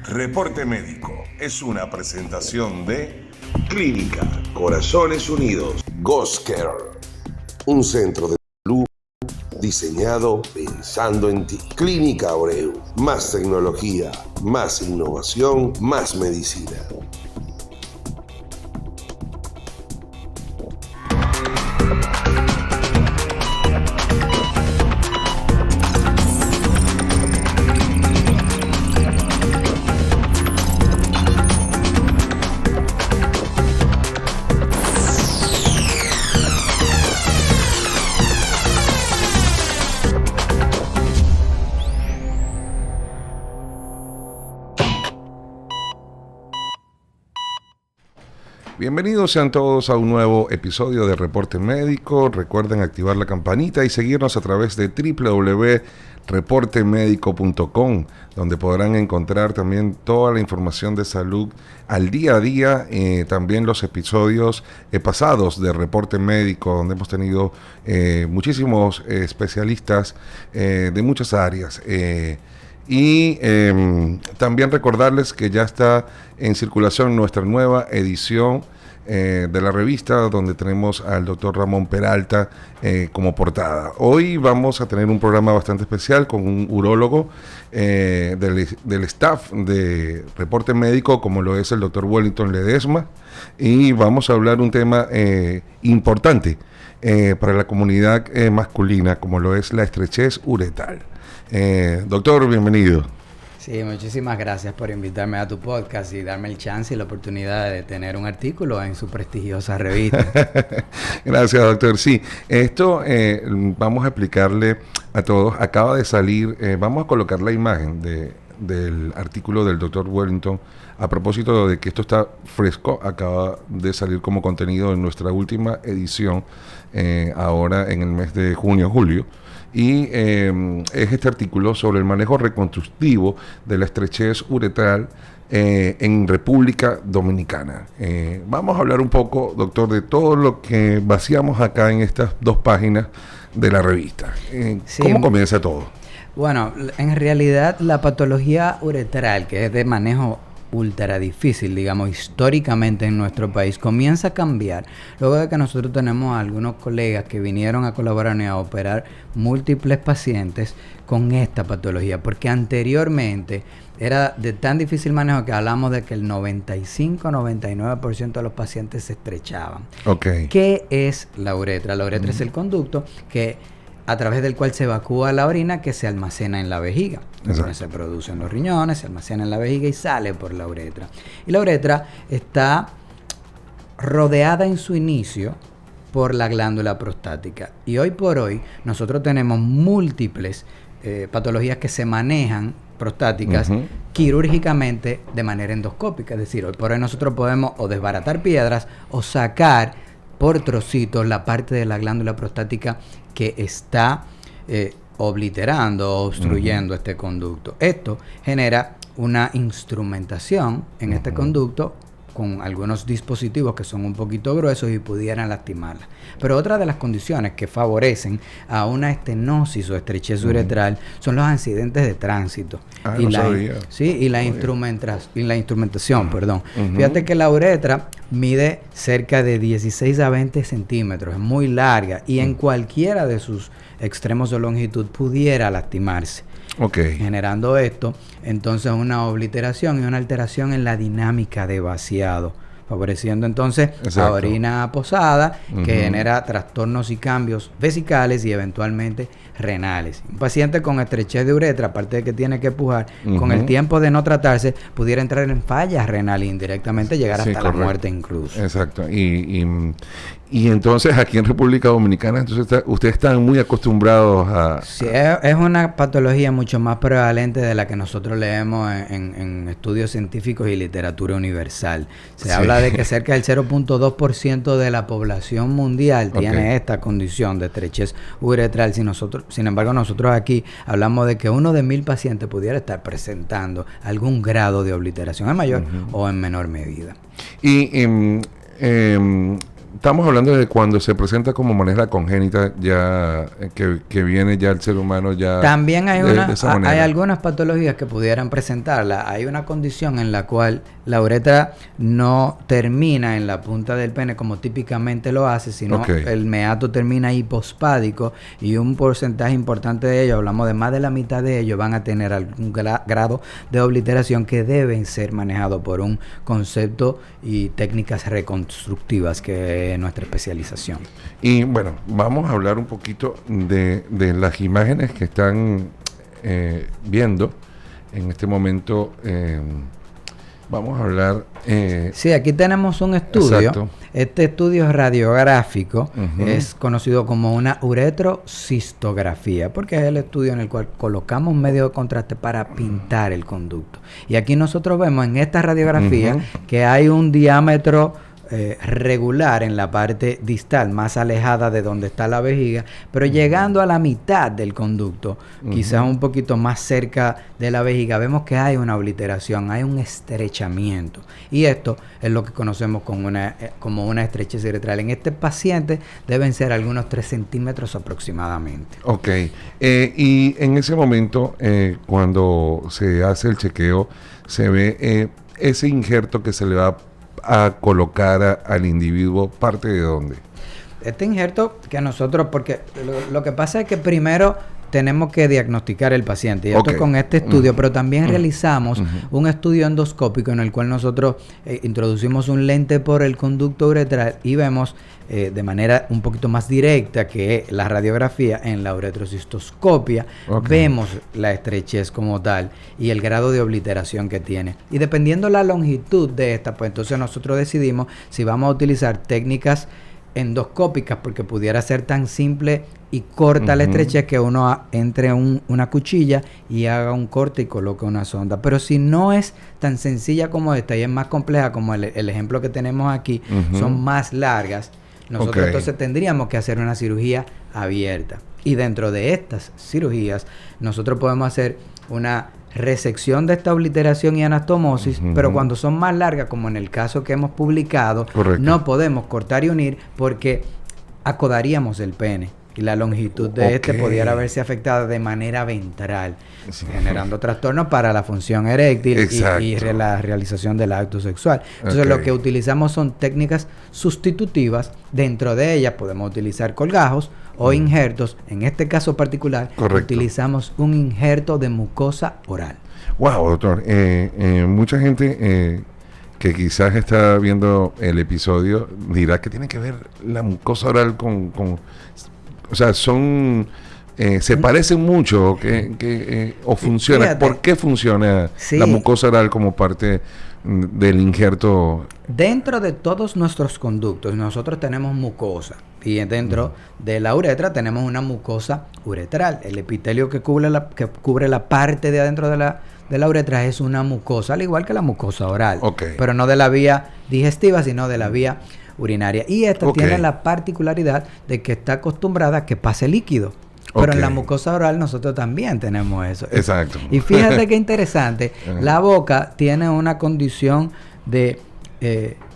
Reporte Médico es una presentación de Clínica Corazones Unidos. GhostCare, un centro de salud diseñado pensando en ti. Clínica Abreu, más tecnología, más innovación, más medicina. Bienvenidos sean todos a un nuevo episodio de Reporte Médico. Recuerden activar la campanita y seguirnos a través de www.reportemedico.com, donde podrán encontrar también toda la información de salud al día a día, también los episodios pasados de Reporte Médico, donde hemos tenido muchísimos especialistas de muchas áreas. Y también recordarles que ya está en circulación nuestra nueva edición de la revista, donde tenemos al doctor Ramón Peralta como portada. Hoy vamos a tener un programa bastante especial con un urólogo del staff de Reporte Médico, como lo es el doctor Wellington Ledesma, y vamos a hablar un tema importante para la comunidad masculina, como lo es la estrechez uretral. Doctor, bienvenido. Sí, muchísimas gracias por invitarme a tu podcast y darme el chance y la oportunidad de tener un artículo en su prestigiosa revista. Gracias, doctor. Sí, esto vamos a explicarle a todos. Acaba de salir, vamos a colocar la imagen del artículo del doctor Wellington. A propósito de que esto está fresco, acaba de salir como contenido en nuestra última edición, ahora en el mes de junio-julio. Y es este artículo sobre el manejo reconstructivo de la estrechez uretral en República Dominicana. Vamos a hablar un poco, doctor, de todo lo que vaciamos acá en estas dos páginas de la revista. Sí, ¿Cómo comienza todo? Bueno, en realidad la patología uretral, que es de manejo ultra difícil, digamos, históricamente en nuestro país, comienza a cambiar luego de que nosotros tenemos a algunos colegas que vinieron a colaborar y a operar múltiples pacientes con esta patología, porque anteriormente era de tan difícil manejo que hablamos de que el 95-99% de los pacientes se estrechaban. Okay. ¿Qué es la uretra? La uretra es el conducto a través del cual se evacúa la orina que se almacena en la vejiga. Entonces se produce en los riñones, se almacena en la vejiga y sale por la uretra. Y la uretra está rodeada en su inicio por la glándula prostática. Y hoy por hoy nosotros tenemos múltiples patologías que se manejan prostáticas quirúrgicamente de manera endoscópica. Es decir, hoy por hoy nosotros podemos o desbaratar piedras o sacar por trocitos la parte de la glándula prostática que está obliterando o obstruyendo este conducto. Esto genera una instrumentación en este conducto con algunos dispositivos que son un poquito gruesos y pudieran lastimarla. Pero otra de las condiciones que favorecen a una estenosis o estrechez uretral son los accidentes de tránsito. Y la instrumentación, perdón. Fíjate que la uretra mide cerca de 16 a 20 centímetros, es muy larga y en cualquiera de sus extremos de longitud pudiera lastimarse. Generando esto, entonces una obliteración y una alteración en la dinámica de vaciado, favoreciendo entonces la orina posada, que genera trastornos y cambios vesicales y eventualmente renales. Un paciente con estrechez de uretra, aparte de que tiene que pujar, con el tiempo de no tratarse, pudiera entrar en falla renal e indirectamente llegar hasta la muerte incluso. Exacto. Y entonces aquí en República Dominicana, entonces ustedes están muy acostumbrados a... Sí, es una patología mucho más prevalente de la que nosotros leemos en estudios científicos y literatura universal. Se habla de que cerca del 0.2% de la población mundial tiene esta condición de estrechez uretral. Sin embargo, nosotros aquí hablamos de que uno de 1000 pacientes pudiera estar presentando algún grado de obliteración en mayor o en menor medida. Y estamos hablando de cuando se presenta como manera congénita, ya que viene ya el ser humano ya. También hay de esa manera. hay algunas patologías que pudieran presentarla. Hay una condición en la cual la uretra no termina en la punta del pene como típicamente lo hace, sino el meato termina hipospádico, y un porcentaje importante de ellos, hablamos de más de la mitad de ellos, van a tener algún grado de obliteración que deben ser manejados por un concepto y técnicas reconstructivas, que es nuestra especialización. Y bueno, vamos a hablar un poquito de las imágenes que están viendo en este momento. Vamos a hablar. Sí, aquí tenemos un estudio. Exacto. Este estudio radiográfico es conocido como una uretrocistografía, porque es el estudio en el cual colocamos un medio de contraste para pintar el conducto. Y aquí nosotros vemos en esta radiografía que hay un diámetro regular en la parte distal, más alejada de donde está la vejiga, pero llegando a la mitad del conducto, quizás un poquito más cerca de la vejiga, vemos que hay una obliteración, hay un estrechamiento, y esto es lo que conocemos como una estrechez uretral. En este paciente deben ser algunos 3 centímetros aproximadamente. Ok, y en ese momento, cuando se hace el chequeo, se ve ese injerto que se le va a colocar al individuo, ¿parte de dónde? Este injerto que nosotros, porque lo que pasa es que primero tenemos que diagnosticar el paciente, y esto es con este estudio, pero también realizamos un estudio endoscópico en el cual nosotros introducimos un lente por el conducto uretral y vemos de manera un poquito más directa que la radiografía en la uretrocistoscopia, vemos la estrechez como tal y el grado de obliteración que tiene. Y dependiendo la longitud de esta, pues entonces nosotros decidimos si vamos a utilizar técnicas endoscópicas, porque pudiera ser tan simple y corta la estrechez que uno entre una cuchilla y haga un corte y coloque una sonda. Pero si no es tan sencilla como esta y es más compleja, como el ejemplo que tenemos aquí, son más largas, nosotros entonces tendríamos que hacer una cirugía abierta. Y dentro de estas cirugías, nosotros podemos hacer una resección de esta obliteración y anastomosis, pero cuando son más largas, como en el caso que hemos publicado, no podemos cortar y unir porque acodaríamos el pene y la longitud de este pudiera verse afectada de manera ventral, generando trastornos para la función eréctil y la realización del acto sexual. Entonces lo que utilizamos son técnicas sustitutivas. Dentro de ellas podemos utilizar colgajos o injertos. En este caso particular, utilizamos un injerto de mucosa oral. Wow, doctor. Mucha gente que quizás está viendo el episodio dirá que tiene que ver la mucosa oral con o sea, son se parecen mucho o funciona. Fíjate, ¿por qué funciona la mucosa oral como parte del injerto? Dentro de todos nuestros conductos nosotros tenemos mucosa, y dentro de la uretra tenemos una mucosa uretral. El epitelio que cubre la parte de adentro de la uretra es una mucosa, al igual que la mucosa oral, pero no de la vía digestiva, sino de la vía urinaria. Y esta tiene la particularidad de que está acostumbrada a que pase líquido. Pero en la mucosa oral nosotros también tenemos eso. Exacto. Y fíjate qué interesante, la boca tiene una condición de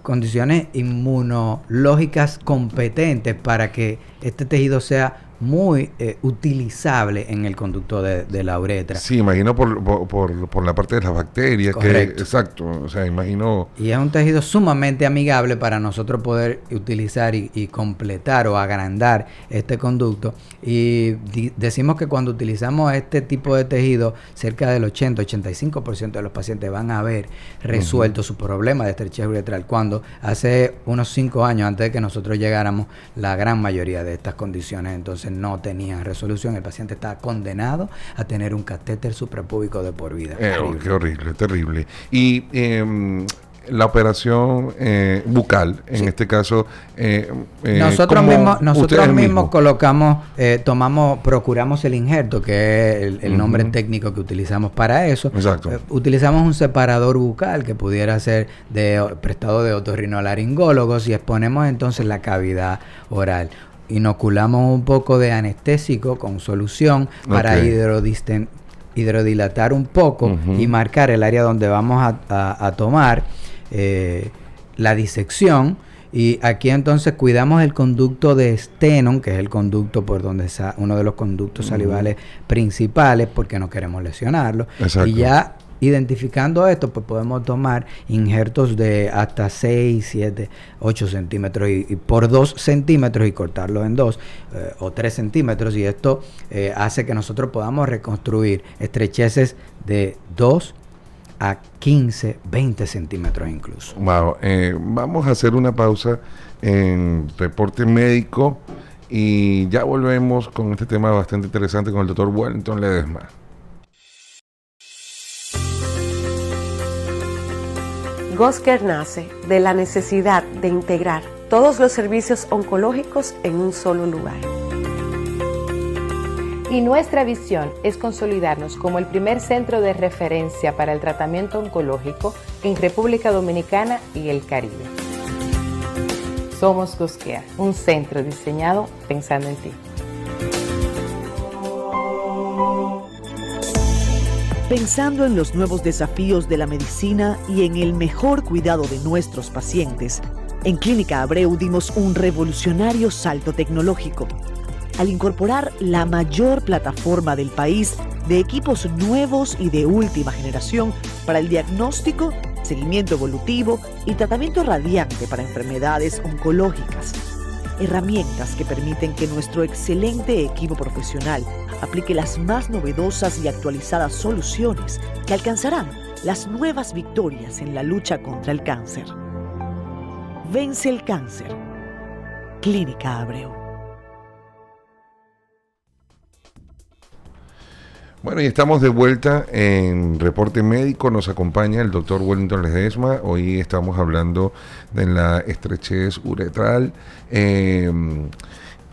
condiciones inmunológicas competentes para que este tejido sea muy utilizable en el conducto de la uretra. Sí, imagino por la parte de las bacterias. Exacto, o sea, imagino. Y es un tejido sumamente amigable para nosotros poder utilizar y completar o agrandar este conducto. Y decimos que cuando utilizamos este tipo de tejido, cerca del 80-85% de los pacientes van a haber resuelto su problema de estrechez uretral, cuando hace unos 5 años, antes de que nosotros llegáramos, la gran mayoría de estas condiciones entonces no tenían resolución. El paciente está condenado a tener un catéter suprapúbico de por vida. Qué horrible, terrible. Y la operación bucal, en este caso, nosotros mismos colocamos, procuramos el injerto, que es el nombre técnico que utilizamos para eso. Utilizamos un separador bucal que pudiera ser prestado de otorrinolaringólogos, y exponemos entonces la cavidad oral. Inoculamos un poco de anestésico con solución para hidrodilatar un poco y marcar el área donde vamos a tomar la disección, Y aquí entonces cuidamos el conducto de Stenon, que es el conducto por donde uno de los conductos salivales principales, porque no queremos lesionarlo. Exacto. Y ya identificando esto, pues podemos tomar injertos de hasta 6, 7, 8 centímetros y por 2 centímetros y cortarlos en 2 o 3 centímetros. Y esto hace que nosotros podamos reconstruir estrecheces de 2 a 15, 20 centímetros incluso. Wow. Vamos a hacer una pausa en reporte médico y ya volvemos con este tema bastante interesante con el doctor Wellington Ledesma. Goscare nace de la necesidad de integrar todos los servicios oncológicos en un solo lugar. Y nuestra visión es consolidarnos como el primer centro de referencia para el tratamiento oncológico en República Dominicana y el Caribe. Somos Goscare, un centro diseñado pensando en ti. Pensando en los nuevos desafíos de la medicina y en el mejor cuidado de nuestros pacientes, en Clínica Abreu dimos un revolucionario salto tecnológico al incorporar la mayor plataforma del país de equipos nuevos y de última generación para el diagnóstico, seguimiento evolutivo y tratamiento radiante para enfermedades oncológicas. Herramientas que permiten que nuestro excelente equipo profesional aplique las más novedosas y actualizadas soluciones que alcanzarán las nuevas victorias en la lucha contra el cáncer. Vence el cáncer. Clínica Abreu. Bueno, y estamos de vuelta en Reporte Médico. Nos acompaña el doctor Wellington Ledesma. Hoy estamos hablando de la estrechez uretral.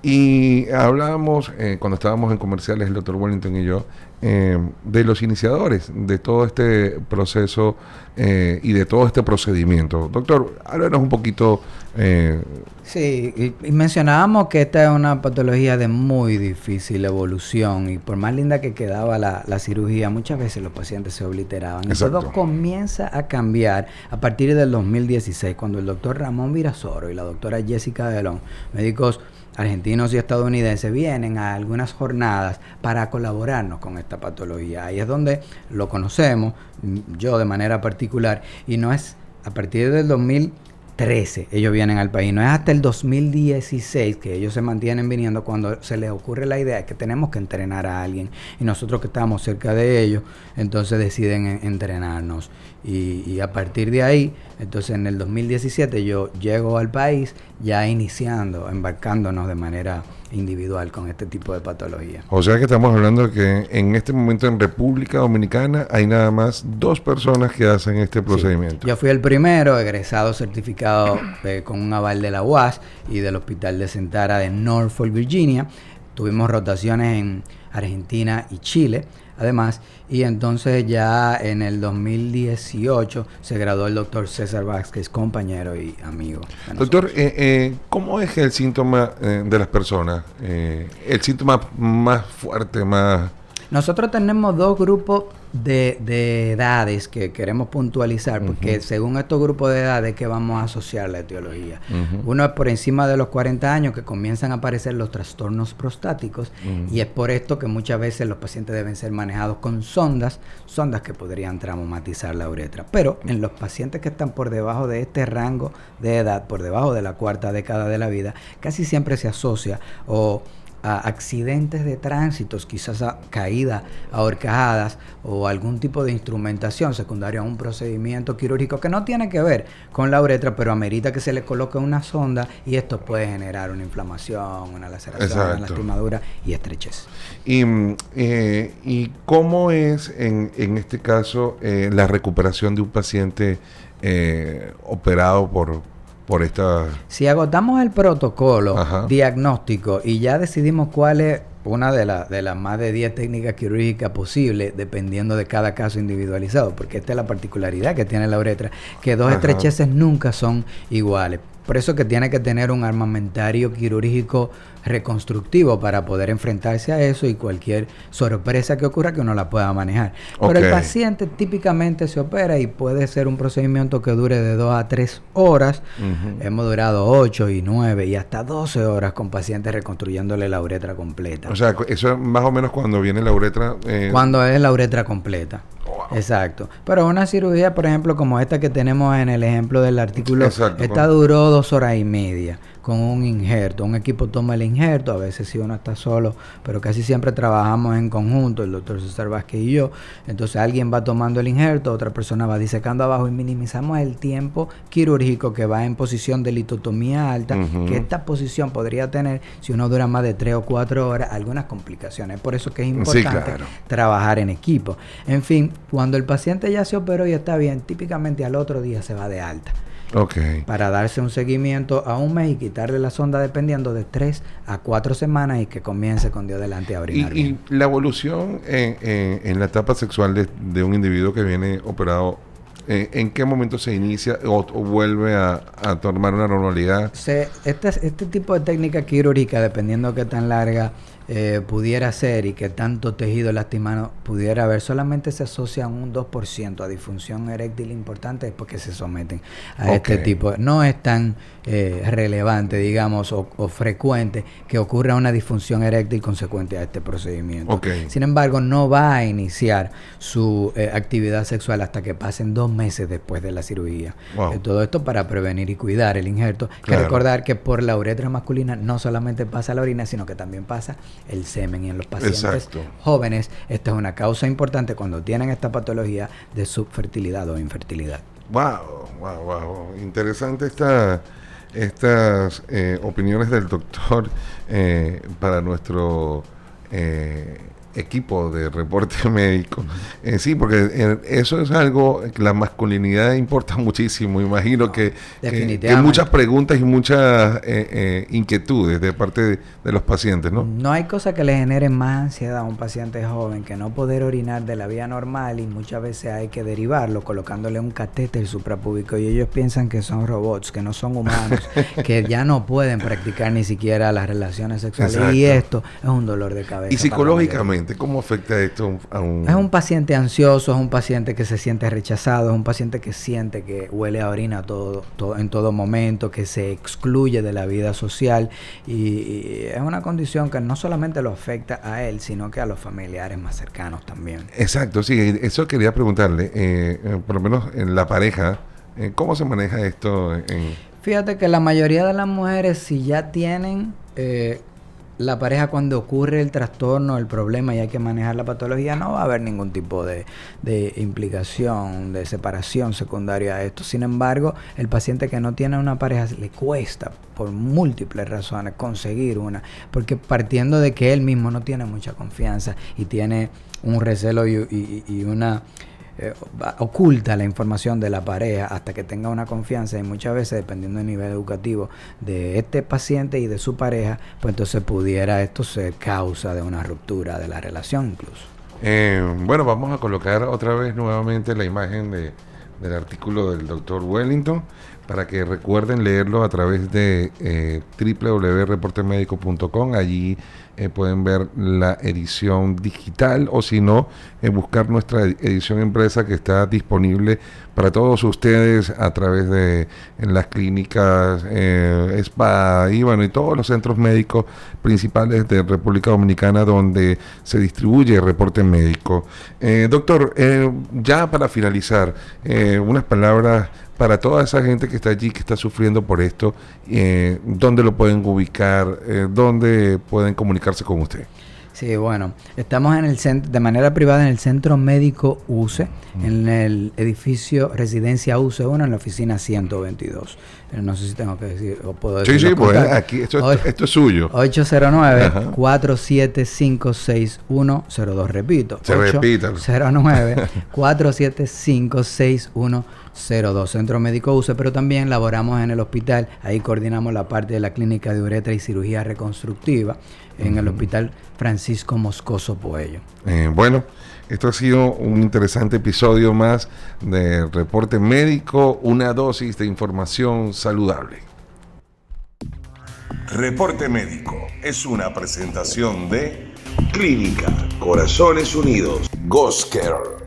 Y hablábamos, cuando estábamos en comerciales, el doctor Wellington y yo, de los iniciadores de todo este proceso y de todo este procedimiento. Doctor, háblanos un poquito. Sí, y mencionábamos que esta es una patología de muy difícil evolución y por más linda que quedaba la cirugía, muchas veces los pacientes se obliteraban. Exacto. Y todo comienza a cambiar a partir del 2016, cuando el doctor Ramón Virasoro y la doctora Jessica Delón, médicos argentinos y estadounidenses, vienen a algunas jornadas para colaborarnos con esta patología. Ahí es donde lo conocemos, yo de manera particular, y no es a partir del 2013 ellos vienen al país, no es hasta el 2016 que ellos se mantienen viniendo cuando se les ocurre la idea de que tenemos que entrenar a alguien y nosotros que estamos cerca de ellos, entonces deciden entrenarnos. Y a partir de ahí, entonces en el 2017 yo llego al país ya embarcándonos de manera individual con este tipo de patología. O sea que estamos hablando de que en este momento en República Dominicana hay nada más 2 personas que hacen este procedimiento. Sí. Yo fui el primero egresado certificado con un aval de la UAS y del Hospital de Sentara de Norfolk, Virginia. Tuvimos rotaciones en Argentina y Chile, además, y entonces ya en el 2018 se graduó el doctor César Vázquez, compañero y amigo. Doctor, ¿cómo es el síntoma de las personas? El síntoma más fuerte, más... Nosotros tenemos 2 grupos de edades que queremos puntualizar, porque según estos grupos de edades que vamos a asociar la etiología. Uno es por encima de los 40 años que comienzan a aparecer los trastornos prostáticos y es por esto que muchas veces los pacientes deben ser manejados con sondas que podrían traumatizar la uretra. Pero en los pacientes que están por debajo de este rango de edad, por debajo de la 4ª década de la vida, casi siempre se asocia a accidentes de tránsitos, quizás a caídas, a horcajadas o algún tipo de instrumentación secundaria a un procedimiento quirúrgico que no tiene que ver con la uretra, pero amerita que se le coloque una sonda y esto puede generar una inflamación, una laceración, Exacto. una lastimadura y estrechez. ¿Y cómo es en este caso la recuperación de un paciente operado por esta... Si agotamos el protocolo Ajá. diagnóstico y ya decidimos cuál es una de las más de 10 técnicas quirúrgicas posibles, dependiendo de cada caso individualizado, porque esta es la particularidad que tiene la uretra, que 2 estrecheces nunca son iguales. Por eso que tiene que tener un armamentario quirúrgico reconstructivo para poder enfrentarse a eso y cualquier sorpresa que ocurra que uno la pueda manejar. Pero el paciente típicamente se opera y puede ser un procedimiento que dure de 2 a 3 horas. Hemos durado 8 y 9 y hasta 12 horas con pacientes reconstruyéndole la uretra completa. O sea, eso es más o menos cuando viene la uretra... Cuando es la uretra completa. Wow. Exacto. Pero una cirugía, por ejemplo, como esta que tenemos en el ejemplo del artículo, esta duró 2 horas y media con un injerto. Un equipo toma el injerto, a veces si uno está solo, pero casi siempre trabajamos en conjunto, el doctor César Vázquez y yo. Entonces alguien va tomando el injerto, otra persona va disecando abajo y minimizamos el tiempo quirúrgico que va en posición de litotomía alta, que esta posición podría tener, si uno dura más de 3 o 4 horas, algunas complicaciones. Por eso que es importante trabajar en equipo. En fin, cuando el paciente ya se operó y está bien, típicamente al otro día se va de alta. Para darse un seguimiento a un mes y quitarle la sonda dependiendo de 3 a 4 semanas y que comience con Dios delante a orinar. Y la evolución en la etapa sexual de un individuo que viene operado, ¿en qué momento se inicia o vuelve a tomar una normalidad? Este tipo de técnica quirúrgica, dependiendo de qué tan larga pudiera ser y que tanto tejido lastimado pudiera haber, solamente se asocia un 2% a disfunción eréctil importante después que se someten a este tipo. No es tan relevante, digamos, o frecuente que ocurra una disfunción eréctil consecuente a este procedimiento. Sin embargo, no va a iniciar su actividad sexual hasta que pasen 2 meses después de la cirugía. Todo esto para prevenir y cuidar el injerto. Hay que recordar que por la uretra masculina no solamente pasa la orina, sino que también pasa el semen, y en los pacientes jóvenes esta es una causa importante cuando tienen esta patología de subfertilidad o infertilidad. Wow. Interesante estas opiniones del doctor para nuestro equipo de reporte médico. Sí, porque eso es algo, la masculinidad importa muchísimo. Imagino que muchas preguntas y muchas inquietudes de parte de los pacientes, ¿no? No hay cosa que le genere más ansiedad a un paciente joven que no poder orinar de la vía normal, y muchas veces hay que derivarlo colocándole un catéter suprapúbico y ellos piensan que son robots, que no son humanos, que ya no pueden practicar ni siquiera las relaciones sexuales. Y esto es un dolor de cabeza. Y psicológicamente, ¿cómo afecta esto a un...? Es un paciente ansioso, es un paciente que se siente rechazado, es un paciente que siente que huele a orina en todo momento, que se excluye de la vida social, y es una condición que no solamente lo afecta a él, sino que a los familiares más cercanos también. Exacto, sí, eso quería preguntarle, por lo menos en la pareja, ¿cómo se maneja esto? Fíjate que la mayoría de las mujeres, si ya tienen... la pareja, cuando ocurre el trastorno, el problema y hay que manejar la patología, no va a haber ningún tipo de implicación, de separación secundaria a esto. Sin embargo, el paciente que no tiene una pareja le cuesta por múltiples razones conseguir una, porque partiendo de que él mismo no tiene mucha confianza y tiene un recelo y una... oculta la información de la pareja hasta que tenga una confianza, y muchas veces, dependiendo del nivel educativo de este paciente y de su pareja, pues entonces pudiera esto ser causa de una ruptura de la relación incluso. Bueno, vamos a colocar otra vez nuevamente la imagen del artículo del doctor Wellington para que recuerden leerlo a través de www.reportemedico.com. Allí pueden ver la edición digital, o si no, buscar nuestra edición impresa, que está disponible para todos ustedes a través de las clínicas, spa y bueno, y todos los centros médicos principales de República Dominicana donde se distribuye reporte médico. Doctor, ya para finalizar, unas palabras para toda esa gente que está allí, que está sufriendo por esto, ¿dónde lo pueden ubicar? ¿Dónde pueden comunicarse con usted? Sí, bueno, estamos en el centro, de manera privada, en el Centro Médico UCE, en el edificio Residencia UCE 1, en la oficina 122. No sé si tengo que decir, o puedo decir. Sí, pues aquí, esto es suyo. 809-475-6102, repito. Se repita. 809-475-6102, Centro Médico UCE, pero también laboramos en el hospital. Ahí coordinamos la parte de la clínica de uretra y cirugía reconstructiva en el Hospital Francisco Moscoso Puello. Bueno, esto ha sido un interesante episodio más de Reporte Médico, una dosis de información saludable. Reporte Médico es una presentación de Clínica Corazones Unidos. GosCare,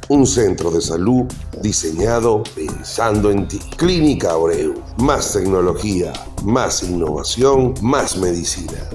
un centro de salud diseñado pensando en ti. Clínica Abreu, más tecnología, más innovación, más medicina.